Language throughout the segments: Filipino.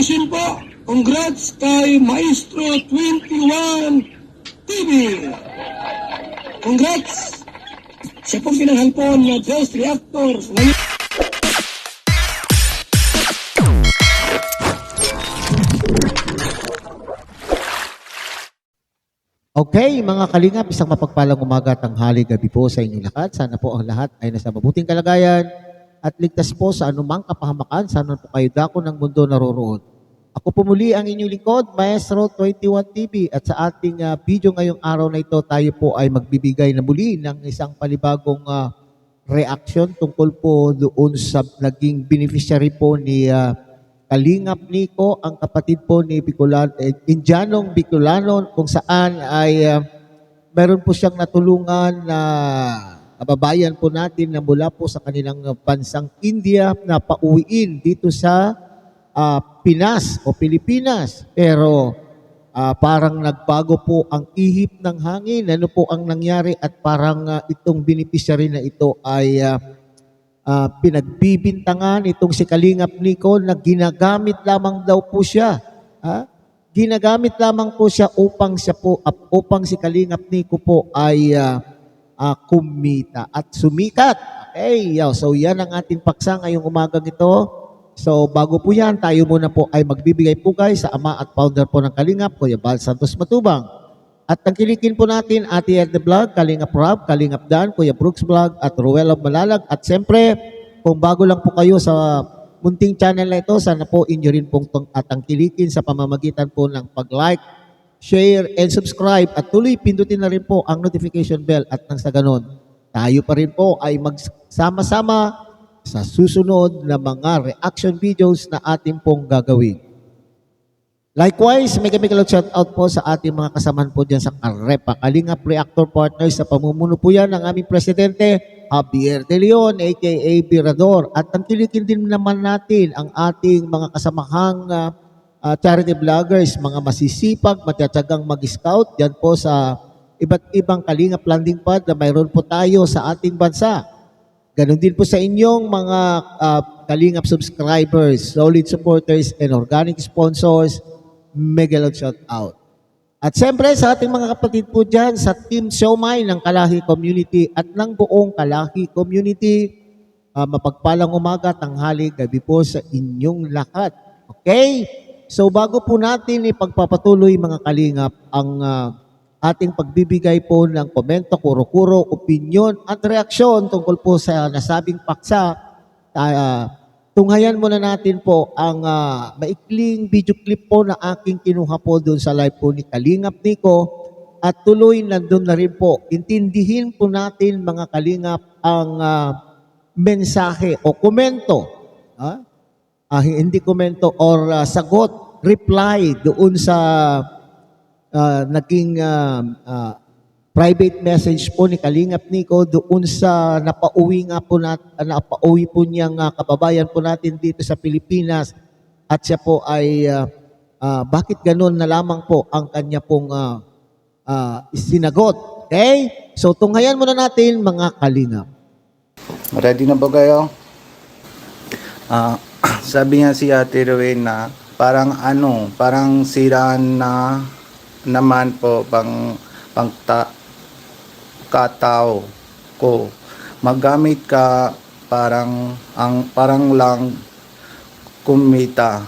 po, congrats kay Maestro 21 TV. Congrats! Siya pong pinanghalpon na Best Reactor. Okay, mga kalingap, isang mapagpalang umaga, tanghali, gabi po sa inyong lahat. Sana po ang lahat ay nasa mabuting kalagayan at ligtas po sa anumang kapahamakan. Sana po kayo dako ng mundo naroroon. Ako po muli ang inyong lingkod, Maestro 21 TV. At sa ating video ngayong araw na ito, tayo po ay magbibigay na muli ng isang panibagong reaction tungkol po doon sa naging beneficiary po ni Kalingap Nico, ang kapatid po ni Indianong Bicolano, kung saan ay meron po siyang natulungan na kababayan po natin na mula po sa kanilang bansang India na pauwiin dito sa Pinas o Pilipinas. Pero parang nagbago po ang ihip ng hangin. Ano po ang nangyari at parang itong beneficiary na ito ay pinagbibintangan itong si Kalingap Nico na ginagamit lamang daw po siya. Ginagamit lamang po siya upang si Kalingap Nico po ay kumita at sumikat. Okay, so yan ang ating paksa ngayong umagang ito. So bago po yan, tayo muna po ay magbibigay po guys sa ama at founder po ng Kalingap, Kuya Bal Santos Matubang. At tangkilikin po natin Ate Ed the Vlog, Kalingap Rob, Kalingap Dan, Kuya Brooks Vlog at Ruel of Malalag. At siyempre, kung bago lang po kayo sa munting channel na ito, sana po inyo rin pong tangkilikin sa pamamagitan po ng pag-like, share, and subscribe. At tuloy pindutin na rin po ang notification bell at nang sa ganon, tayo pa rin po ay magsama-sama sa susunod na mga reaction videos na ating pong gagawin. Likewise, may kami shout-out po sa ating mga kasamahan po dyan sa Karepa, Kalingap Reactor Partners, sa pamumuno po yan ng aming presidente, Javier De Leon, a.k.a. Birador. At tangkilikin din naman natin ang ating mga kasamahang charity vloggers, mga masisipag, matyatsyagang mag-scout, dyan po sa iba't ibang Kalingap landing pad na mayroon po tayo sa ating bansa. Ganon din po sa inyong mga Kalingap subscribers, solid supporters, and organic sponsors. Mega shout out. At siyempre sa ating mga kapatid po dyan sa Team Siomay ng Kalahi Community at ng buong Kalahi Community, mapagpalang umaga, tanghali, gabi po sa inyong lahat. Okay? So bago po natin ipagpapatuloy mga kalingap ang ating pagbibigay po ng komento, kuro-kuro, opinion at reaksyon tungkol po sa nasabing paksa, tunghayan muna natin po ang maikling video clip po na aking kinuha po doon sa live po ni Kalingap Nico at tuloy nandun na rin po. Intindihin po natin mga Kalingap ang mensahe o komento. Hindi komento or sagot, reply doon sa naging private message po ni Kalingap Nico doon sa napauwi po niyang kababayan po natin dito sa Pilipinas at siya po ay bakit ganun na lamang po ang kanya pong sinagot. Okay? So tunghayan muna natin mga Kalingap. Ready na ba kayo? Sabi nga si Ate Rowena, parang siraan na naman po katao ko. Magamit ka parang lang kumita.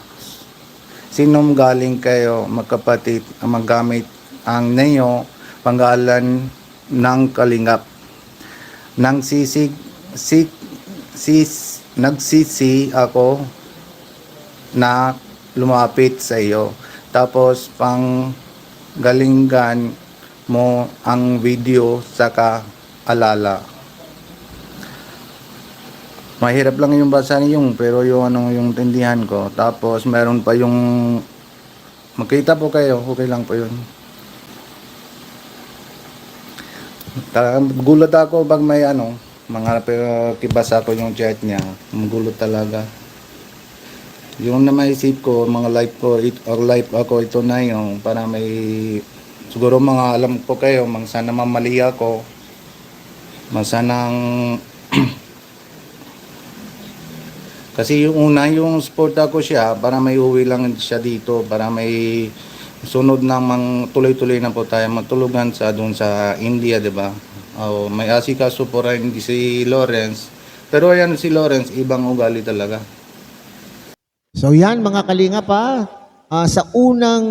Sinom galing kayo magkapatid magamit ang neyo pangalan ng Kalingap. Nagsisi ako na lumapit sa iyo. Tapos galingan mo ang video saka alala. Mahirap lang yung basa yung pero yung tindihan ko. Tapos meron pa yung makita po kayo, okay lang po yun. Gulat ako pag may mga kibasa ko yung chat niya. Magulat talaga. Yung na maisip ko, mga live ako ito na yung para may siguro mga alam ko kayo, sana mamali ako, sanang Kasi yung una, yung suporta ko siya, para may uwi lang siya dito, para may sunod namang tuloy-tuloy na po tayo matulugan sa doon sa India, di ba? May asikaso po rin si Lawrence. Pero ayan si Lawrence, ibang ugali talaga. So yan mga kalinga pa, sa unang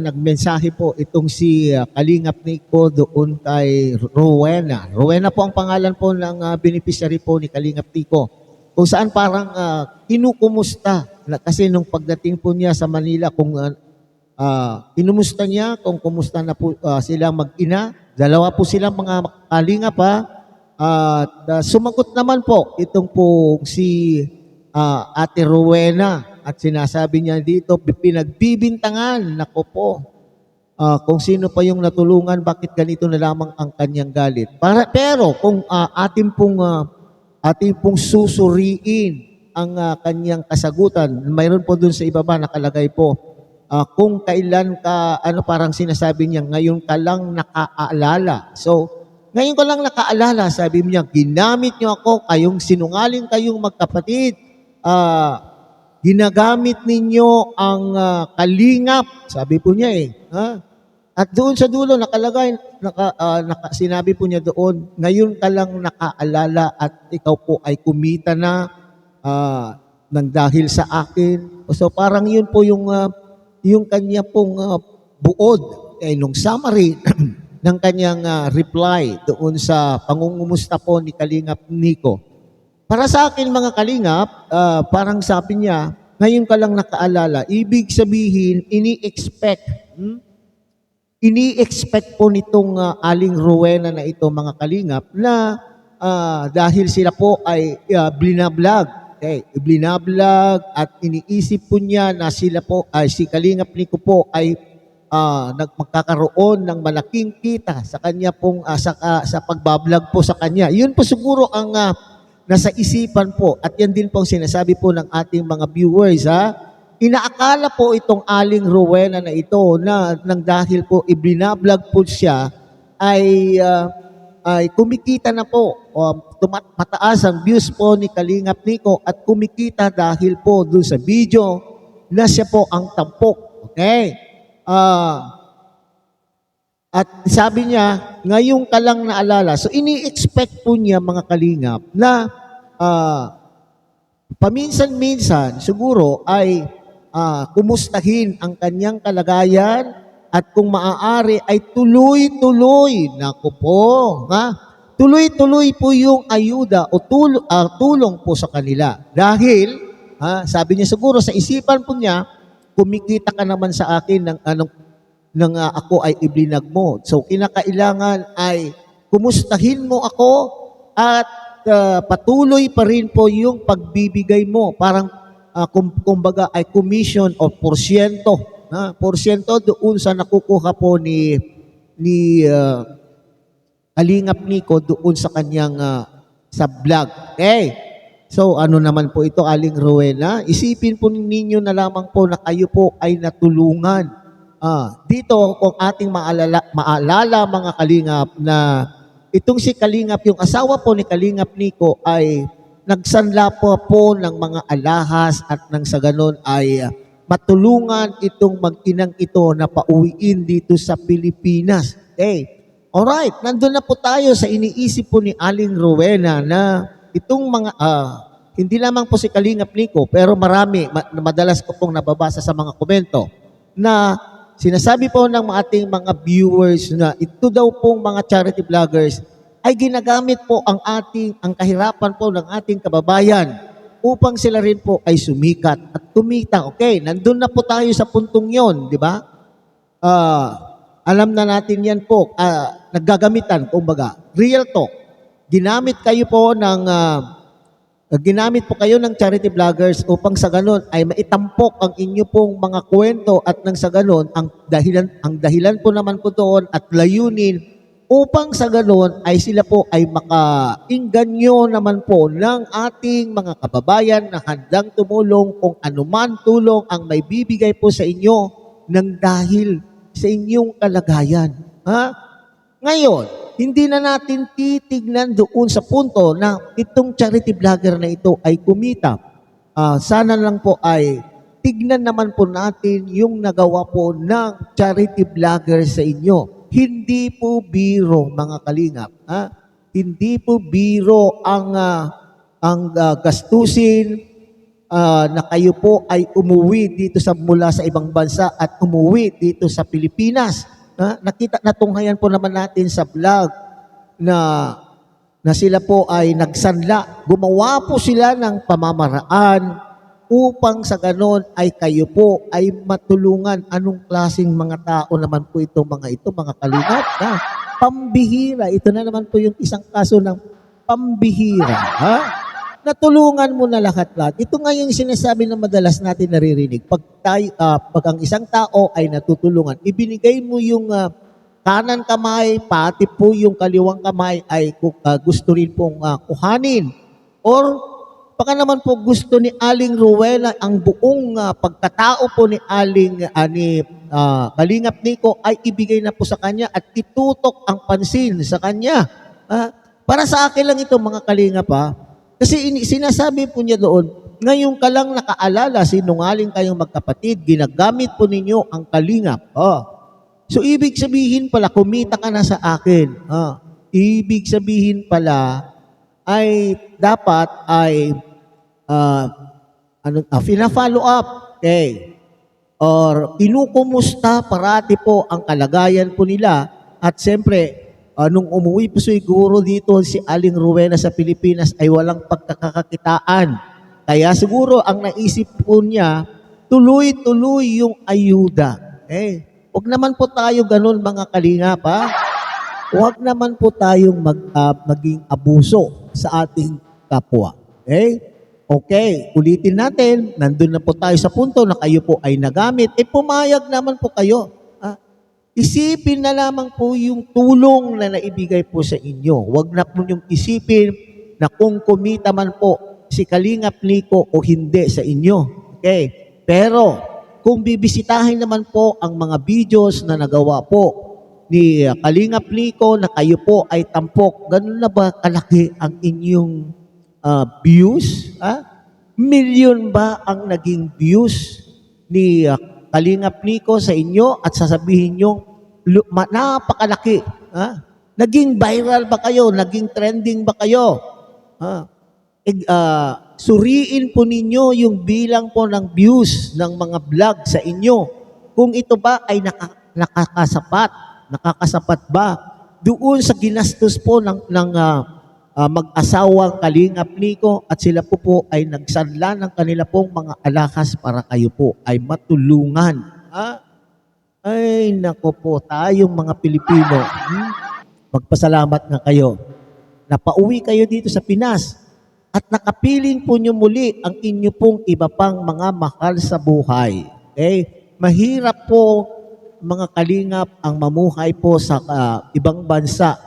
nagmensahe po itong si Kalingap Nico doon kay Rowena. Rowena po ang pangalan po ng beneficiary po ni Kalingap Nico. Kung saan parang kinukumusta. Kasi nung pagdating po niya sa Manila, kung kinumusta niya, kung kumusta na po sila mag-ina. Dalawa po silang mga kalinga pa. At sumagot naman po itong po si Ate Rowena. At sinasabi niya dito, pinagbibintangan, nako po, kung sino pa yung natulungan, bakit ganito na lamang ang kanyang galit. Pero kung ating pong susuriin ang kanyang kasagutan, mayroon po dun sa ibaba nakalagay po, kung kailan ka, parang sinasabi niya, ngayon ka lang nakaalala. So, ngayon ka lang nakaalala, sabi niya, ginamit niyo ako, kayong sinungaling kayong magkapatid, ginagamit ninyo ang kalingap, sabi po niya At doon sa dulo nakalagay, sinabi po niya doon, ngayon ka lang nakaalala at ikaw po ay kumita na nang dahil sa akin. So parang yun po yung kanya pong buod nung summary ng kanyang reply doon sa pangungumusta po ni Kalingap Nico. Para sa akin mga Kalingap, parang sabi niya, ngayon ka lang nakaalala, ibig sabihin, ini-expect po nitong Aling Rowena na ito mga Kalingap na dahil sila po ay blinablag. Blinablag at iniisip po niya na sila po ay si Kalingap Nico po ay magkakaroon ng malaking kita sa kanya pong sa pagbablog po sa kanya. Yun po siguro ang nasa isipan po at yan din po ang sinasabi po ng ating mga viewers Inaakala po itong Aling Rowena na ito na nang dahil po ibinablog po siya ay kumikita na po. Mataas ang views po ni Kalingap Nico at kumikita dahil po dun sa video na siya po ang tampok. Okay? At sabi niya, ngayon ka lang naalala. So ini-expect po niya mga Kalingap na paminsan-minsan siguro ay kumustahin ang kanyang kalagayan at kung maaari ay tuloy-tuloy. Naku po, tuloy-tuloy po yung ayuda o tulong po sa kanila. Dahil, sabi niya siguro sa isipan po niya, kumikita ka naman sa akin ng ako ay iblinag mo. So, kinakailangan ay kumustahin mo ako at patuloy pa rin po yung pagbibigay mo. Parang kumbaga ay commission o porsyento. Porsyento doon sa nakukuha po ni Kalingap Nico doon sa kanyang sa vlog. Okay? So ano naman po ito, Aling Rowena? Isipin po ninyo na lamang po na kayo po ay natulungan. Dito kung ating maalala mga Kalingap na itong si Kalingap, yung asawa po ni Kalingap Nico ay nagsanla po ng mga alahas at nang sa ganon ay matulungan itong mag-inang ito na pauwiin dito sa Pilipinas. Okay. Alright, nandun na po tayo sa iniisip po ni Aling Rowena na itong mga, hindi lamang po si Kalingap Nico, pero madalas ko pong nababasa sa mga komento na sinasabi po ng ating mga viewers na ito daw pong mga charity vloggers ay ginagamit po ang kahirapan po ng ating kababayan upang sila rin po ay sumikat at tumita. Okay, nandun na po tayo sa puntong yon, di ba? Alam na natin yan po, naggagamitan, kumbaga, real talk. Ginamit po kayo ng charity vloggers upang sa ganon ay maitampok ang inyo pong mga kwento at nang sa ganon, ang dahilan po naman po doon at layunin upang sa ganon ay sila po ay makainganyo naman po ng ating mga kababayan na handang tumulong kung anuman tulong ang may bibigay po sa inyo ng dahil sa inyong kalagayan. Ngayon, hindi na natin titignan doon sa punto na itong charity vlogger na ito ay kumita. Sana lang po ay tignan naman po natin yung nagawa po ng charity vlogger sa inyo. Hindi po biro, mga kalingap. Hindi po biro ang gastusin na kayo po ay umuwi dito mula sa ibang bansa at umuwi dito sa Pilipinas. Natunghayan po naman natin sa vlog na sila po ay nagsanla. Gumawa po sila ng pamamaraan upang sa ganon ay kayo po ay matulungan. Anong klaseng mga tao naman po ito, mga kalingap? Pambihira. Ito na naman po yung isang kaso ng pambihira. Natulungan mo na lahat-lahat. Ito nga yung sinasabi na madalas natin naririnig. Pag ang isang tao ay natutulungan, ibinigay mo yung kanan kamay, pati po yung kaliwang kamay ay gusto rin pong kuhanin. Or baka naman po gusto ni Aling Rowena ang buong pagkatao po ni Kalingap Nico ay ibigay na po sa kanya at itutok ang pansin sa kanya. Para sa akin lang ito, mga kalingap, kasi sinasabi po niya doon, ngayon ka lang nakaalala, sinungaling kayong magkapatid, ginagamit po ninyo ang kalingap. So, ibig sabihin pala, kumita ka na sa akin. Ibig sabihin pala, ay dapat ay fina-follow up. Okay. Or kinukumusta parati po ang kalagayan po nila. At siyempre, nung umuwi po siguro dito si Aling Rowena sa Pilipinas ay walang pagkakakitaan. Kaya siguro ang naisip po niya, tuloy-tuloy yung ayuda. Huwag naman po tayo ganun, mga kalingap. Huwag naman po tayong maging abuso sa ating kapwa. Okay, ulitin natin, nandun na po tayo sa punto na kayo po ay nagamit. Pumayag naman po kayo. Isipin na lamang po yung tulong na naibigay po sa inyo. Huwag na po yung isipin na kung kumita man po si Kalingap Nico o hindi sa inyo. Okay? Pero kung bibisitahin naman po ang mga videos na nagawa po ni Kalingap Nico na kayo po ay tampok, ganun na ba kalaki ang inyong views? Million ba ang naging views ni Kalingap Nico sa inyo at sasabihin nyo, napakalaki. Naging viral ba kayo? Naging trending ba kayo? Suriin po ninyo yung bilang po ng views ng mga vlog sa inyo. Kung ito ba ay nakakasapat ba doon sa ginastos po ng mag-asawang Kalingap Nico at sila po ay nagsanla ng kanila pong mga alahas para kayo po ay matulungan. Ay, nako po, tayong mga Pilipino, magpasalamat nga kayo. Napauwi kayo dito sa Pinas at nakapiling po nyo muli ang inyo pong iba pang mga mahal sa buhay. Okay? Mahirap po, mga kalingap, ang mamuhay po sa ibang bansa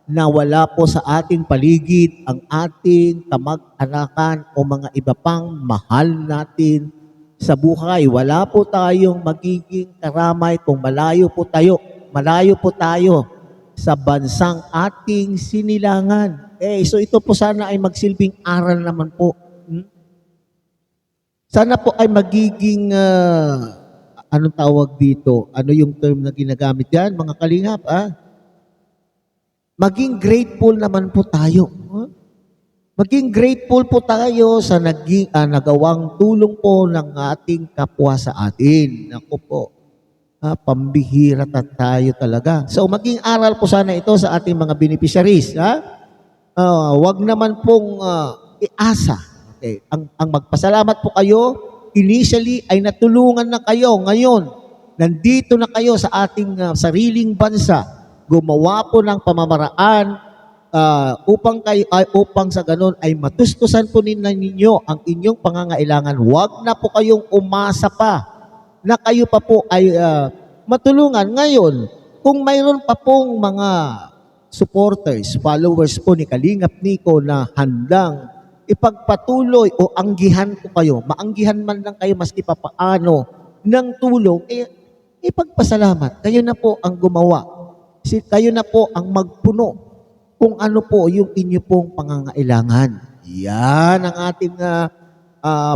na wala po sa ating paligid ang ating kamag-anakan o mga iba pang mahal natin sa buhay. Wala po tayong magiging karamay kung malayo po tayo sa bansang ating sinilangan. So ito po sana ay magsilbing aral naman po. Sana po ay magiging, anong tawag dito? Ano yung term na ginagamit yan, mga kalingap? Maging grateful naman po tayo. Maging grateful po tayo sa nagawang tulong po ng ating kapwa sa atin. Naku po, pambihira tayo talaga. So maging aral po sana ito sa ating mga beneficiaries. Wag naman pong iasa. Okay. Ang magpasalamat po kayo, initially ay natulungan na kayo. Ngayon, nandito na kayo sa ating sariling bansa. Gumawa po ng pamamaraan upang sa ganun ay matustusan po ninyo ang inyong pangangailangan. Huwag na po kayong umasa pa na kayo pa po ay matulungan. Ngayon, kung mayroon pa pong mga supporters, followers po ni Kalingap Nico na handang ipagpatuloy o anggihan po kayo, maanggihan man lang kayo maski papaano ng tulong, ipagpasalamat. Kayo na po ang gumawa. kayo na po ang magpuno kung ano po yung inyo pong pangangailangan. Yan ang ating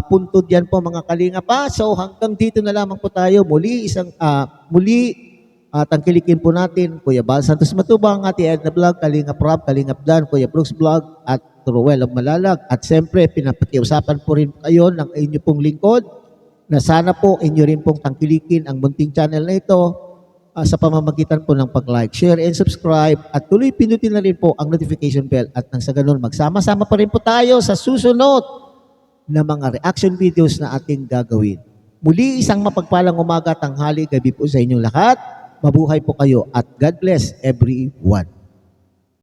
punto diyan po mga Kalingap. So hanggang dito na lamang po tayo. Muli tangkilikin po natin Kuya Bal Santos Matubang, Ate Edna Vlog, Kalingap Rob, Kalingap Dan, Kuya Brooks Vlog at Ruel of Malalag. At siyempre pinapakiusapan po rin kayo ng inyo pong lingkod na sana po inyo rin pong tangkilikin ang munting channel na ito sa pamamagitan po ng pag-like, share, and subscribe at tuloy pindutin na rin po ang notification bell at nang sa ganun magsama-sama pa rin po tayo sa susunod na mga reaction videos na ating gagawin. Muli isang mapagpalang umaga, tanghali, gabi po sa inyong lahat. Mabuhay po kayo at God bless everyone.